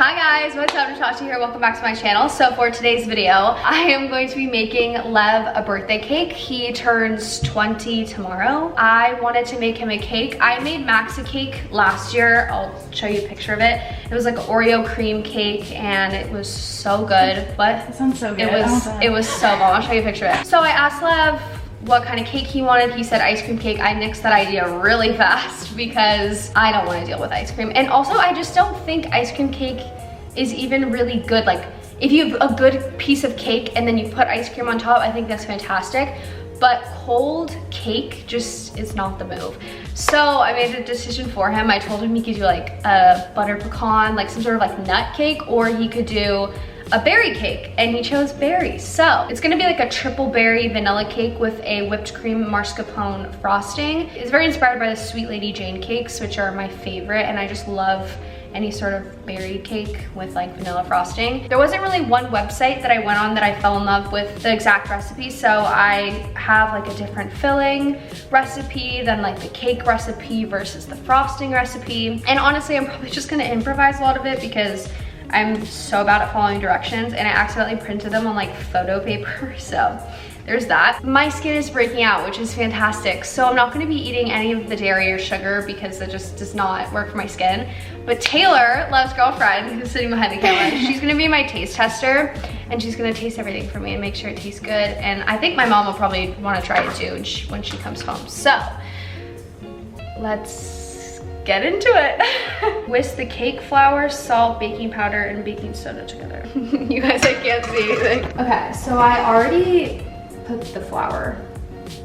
Hi guys, what's up? Natasha here. Welcome back to my channel. So for today's video, I am going to be making Lev a birthday cake. He turns 20 tomorrow. I wanted to make him a cake. I made Max a cake last year. I'll show you a picture of it. It was like an Oreo cream cake and it was so good. What? That sounds so good. It was so bomb. I'll show you a picture of it. So I asked Lev what kind of cake he wanted. He said ice cream cake. I nixed that idea really fast because I don't want to deal with ice cream. And also I just don't think ice cream cake is even really good. Like if you have a good piece of cake and then you put ice cream on top, I think that's fantastic. But cold cake just is not the move. So I made a decision for him. I told him he could do like a butter pecan, like some sort of like nut cake, or he could do a berry cake, and he chose berries. So it's gonna be like a triple berry vanilla cake with a whipped cream mascarpone frosting. It's very inspired by the Sweet Lady Jane cakes, which are my favorite, and I just love any sort of berry cake with like vanilla frosting. There wasn't really one website that I went on that I fell in love with the exact recipe, so I have like a different filling recipe than like the cake recipe versus the frosting recipe. And honestly, I'm probably just gonna improvise a lot of it because I'm so bad at following directions, and I accidentally printed them on like photo paper, so there's that. My skin is breaking out, which is fantastic. So I'm not gonna be eating any of the dairy or sugar because it just does not work for my skin. But Taylor, Lev's girlfriend, who's sitting behind the camera, she's gonna be my taste tester, and she's gonna taste everything for me and make sure it tastes good. And I think my mom will probably wanna try it too when she comes home. So let's get into it. Whisk the cake flour, salt, baking powder, and baking soda together. You guys, I can't see anything. Okay, so I already put the flour.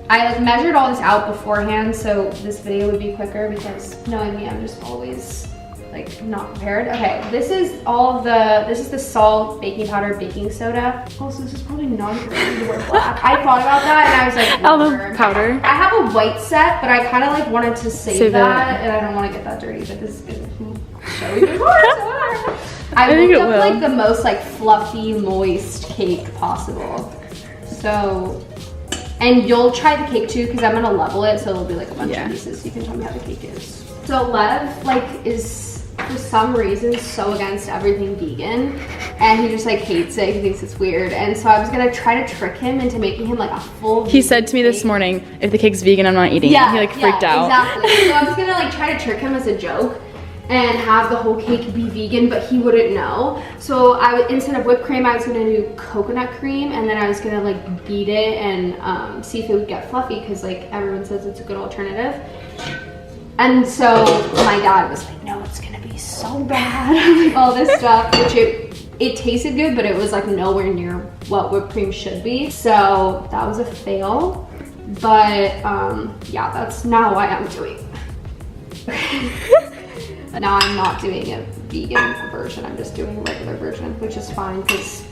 I like measured all this out beforehand so this video would be quicker because knowing me, I'm just always like not prepared. Okay, this is the salt, baking powder, baking soda. Also, this is probably not a good thing to wear black. I thought about that and I was like, Olive powder. I have a white set, but I kind of like wanted to save that and I don't want to get that dirty, but this is gonna show even more, so whatever. I looked up like the most like fluffy, moist cake possible. So, and you'll try the cake too because I'm gonna level it so it'll be like a bunch of pieces so you can tell me how the cake is. So Lev like is for some reason so against everything vegan and he just like hates it. He thinks it's weird, and so I was gonna try to trick him into making him like a full He said to me this morning, if the cake's vegan, I'm not eating it. He like freaked out. Exactly. So I was gonna like try to trick him as a joke and have the whole cake be vegan, but he wouldn't know. So instead of whipped cream, I was gonna do coconut cream, and then I was gonna like beat it and see if it would get fluffy because like everyone says it's a good alternative. And so my dad was like, no, it's gonna be so bad. All this stuff, which it tasted good, but it was like nowhere near what whipped cream should be. So that was a fail. But yeah, that's now why I'm doing it. Now I'm not doing a vegan version, I'm just doing a regular version, which is fine because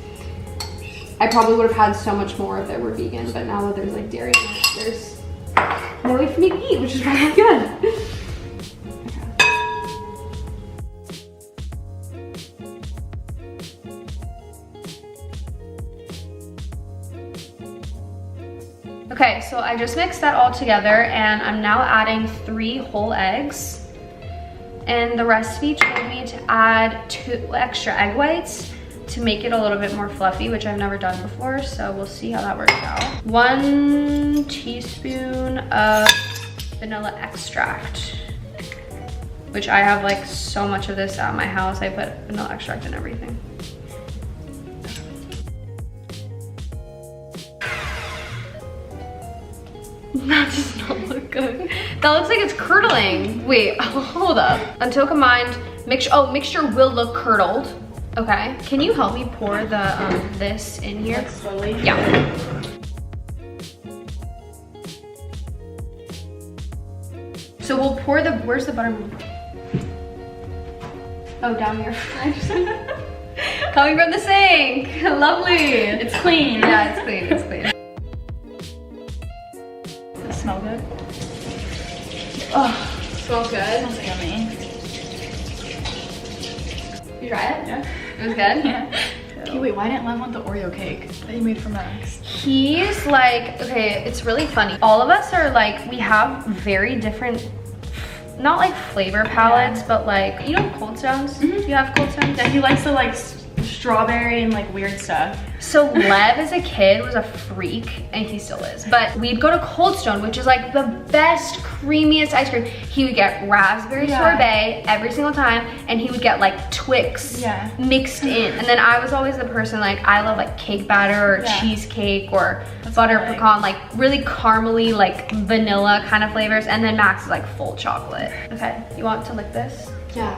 I probably would have had so much more if they were vegan, but now that there's like dairy in it, there's no way for me to eat, which is really good. Okay, so I just mixed that all together and I'm now adding 3 whole eggs. And the recipe told me to add 2 extra egg whites to make it a little bit more fluffy, which I've never done before, so we'll see how that works out. 1 teaspoon of vanilla extract, which I have like so much of this at my house. I put vanilla extract in everything. That does not look good. That looks like it's curdling. Wait, hold up. Until combined, mixture will look curdled. Okay, can you help me pour the this in here? Like slowly? Yeah. So we'll pour where's the buttermilk? Oh, down here. Coming from the sink. Lovely. It's clean. Yeah, it's clean, it's clean. Smell good? Oh, smells good. Smells yummy. You try it? Yeah. It was good? Yeah. Okay, wait, why didn't Lev want the Oreo cake that you made for Max? He's like, okay, it's really funny. All of us are like, we have very different not like flavor palettes, but like, you know Cold Stones? Do you have Cold Stones? Yeah, he likes the like strawberry and like weird stuff. So Lev as a kid was a freak, and he still is, but we'd go to Cold Stone, which is like the best, creamiest ice cream. He would get raspberry sorbet every single time, and he would get like Twix mixed in. And then I was always the person like, I love like cake batter or cheesecake or butter pecan, like really caramely, like vanilla kind of flavors. And then Max is like full chocolate. Okay, you want to lick this? Yeah.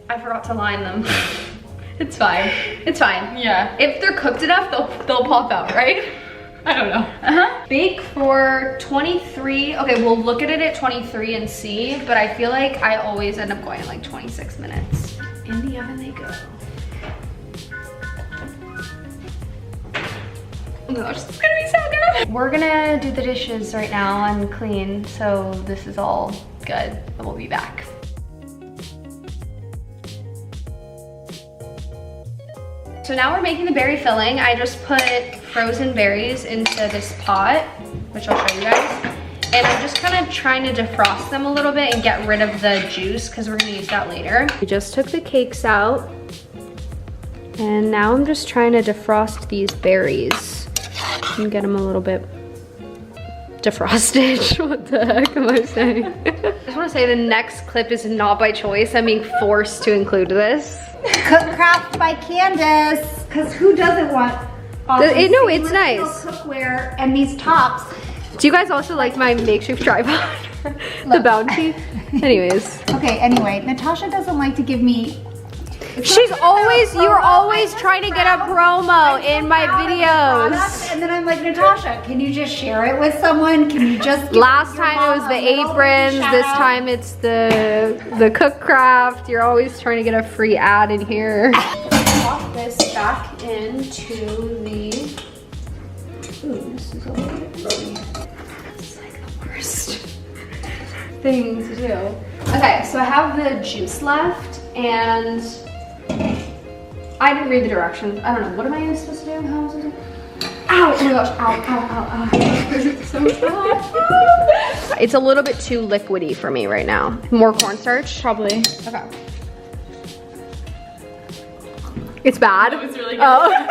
I forgot to line them. It's fine. It's fine. Yeah. If they're cooked enough, they'll pop out, right? I don't know. Bake for 23. Okay, we'll look at it at 23 and see, but I feel like I always end up going in like 26 minutes. In the oven they go. Oh my gosh, this is gonna be so good. We're gonna do the dishes right now and clean, so this is all good, and we'll be back. So now we're making the berry filling. I just put frozen berries into this pot, which I'll show you guys. And I'm just kind of trying to defrost them a little bit and get rid of the juice because we're gonna use that later. We just took the cakes out. And now I'm just trying to defrost these berries and get them a little bit defrosted. What the heck am I saying? I just wanna say the next clip is not by choice. I'm being forced to include this. Cookcraft by Candace, because who doesn't want all No, these it's stainless nice. steel cookware and these tops? Do you guys also like my makeshift tripod? The bounty? Anyways. Okay, anyway, Natasha doesn't like to give me... You're always trying to get a promo in my videos. And then I'm like, Natasha, can you just share it with someone? Can you just... Last time it was the aprons, this time it's the Cookcraft. You're always trying to get a free ad in here. Pop this back into the... Ooh, this is a little bit messy. It's like the worst thing to do. Okay, so I have the juice left, and I didn't read the directions. I don't know. What am I supposed to do? How am I supposed to do? Ow! Oh my gosh. Ow, ow, ow, ow. It's so hot. It's a little bit too liquidy for me right now. More cornstarch? Probably. Okay. It's bad? It was really good. Oh.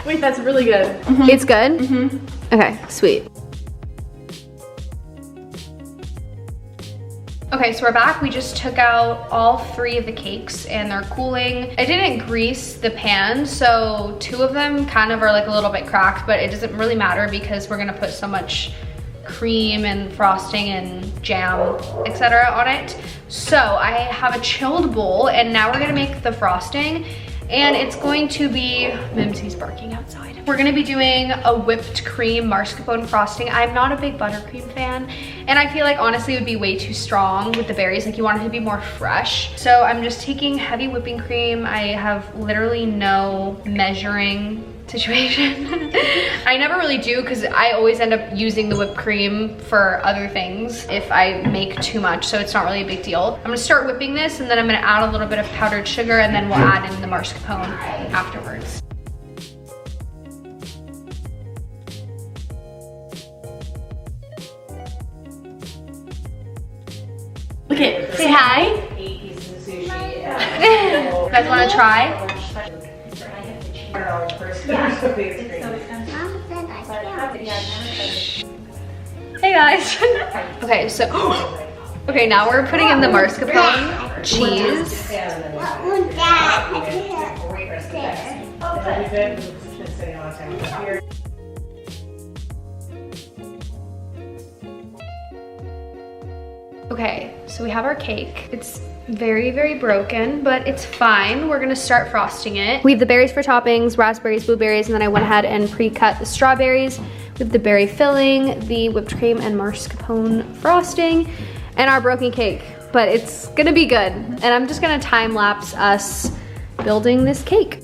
Wait, that's really good. It's good? Okay, sweet. Okay, so we're back. We just took out all 3 of the cakes and they're cooling. I didn't grease the pan, so 2 of them kind of are like a little bit cracked, but it doesn't really matter because we're gonna put so much cream and frosting and jam, etc. on it. So I have a chilled bowl and now we're gonna make the frosting, and it's going to be, Mimsy's barking outside. We're gonna be doing a whipped cream mascarpone frosting. I'm not a big buttercream fan, and I feel like honestly it would be way too strong with the berries. Like you want it to be more fresh. So I'm just taking heavy whipping cream. I have literally no measuring situation. I never really do because I always end up using the whipped cream for other things if I make too much, so it's not really a big deal. I'm gonna start whipping this and then I'm gonna add a little bit of powdered sugar and then we'll add in the mascarpone afterwards. Okay, say hi. You guys wanna try? Hey guys. Okay, so okay, now we're putting in the mascarpone cheese. Okay, so we have our cake. It's very, very broken, but it's fine. We're gonna start frosting it. We have the berries for toppings, raspberries, blueberries, and then I went ahead and pre-cut the strawberries with the berry filling, the whipped cream and mascarpone frosting, and our broken cake. But it's gonna be good. And I'm just gonna time lapse us building this cake.